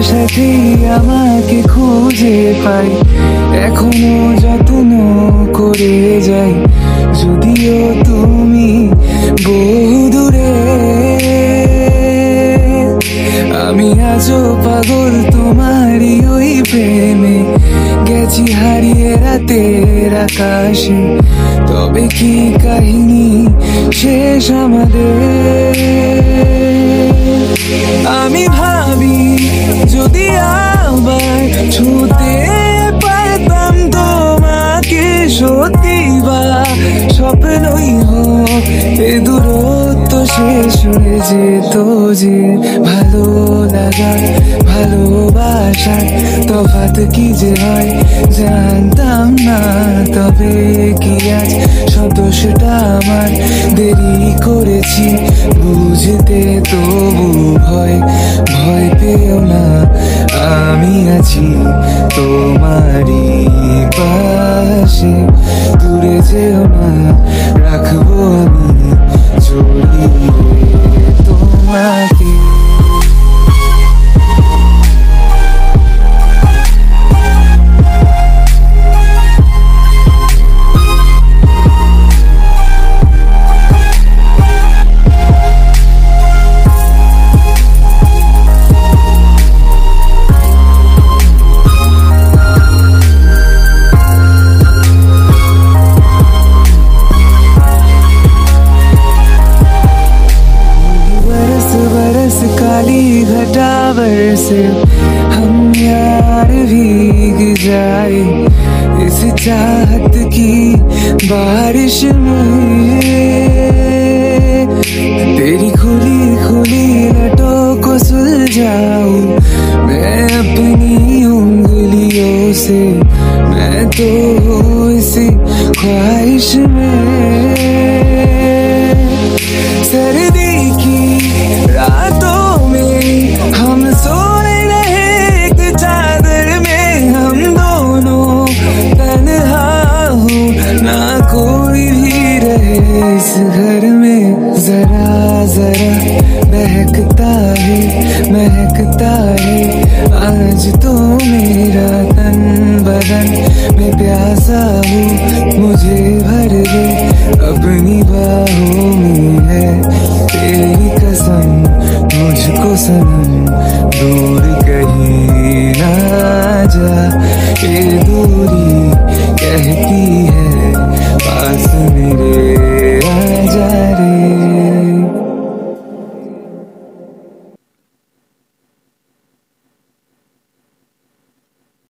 সাথেই আমাকে খুঁজে পাই, এখনো যত্ন করে যাই, যদিও তুমি বহুদূরে। আমি আজও পাগল তোমারই ওই প্রেমে, গেছি হারিয়ে রাতের আকাশে। তবে কি কাহিনী শেষ আমাদের? আমি ভাবি যদি আবার ছুঁতে পারতাম তোমাকে, সত্যি বা স্বপ্নই হোক, এ দূরত্ব শেষ হয়ে যেত যে। ভালো লাগা ভালোবাসার তফাৎ কি যে হয় জানতাম না, তবে কি আজ সব দোষটা আমার? দেরি করেছি বুঝতে, তবু ভয় পেও না, আমি আছি তোমারই পাশে। দূরে যেও না, রাখবো আমি জড়িয়ে তোমাকে। काली घटावर से हम यार भीग जाए, इस चाहत की बारिश में। तेरी खुली खुली लटों को सुलझाऊं मैं अपनी उंगलियों से, मैं तो इसी ख्वाहिश में। सर्दी की रातों में हम सोए रहे एक चादर में, हम दोनों तन्हा हो ना कोई भी रहे इस घर में। जरा जरा महकता है आज तो मेरा तन बदन, मैं प्यासा हूँ मुझे भर दे अपनी बाहों में है तेरी कसम। मुझको सनम दूर कहीं ना जा, ये दूरी कहती है पास मेरे।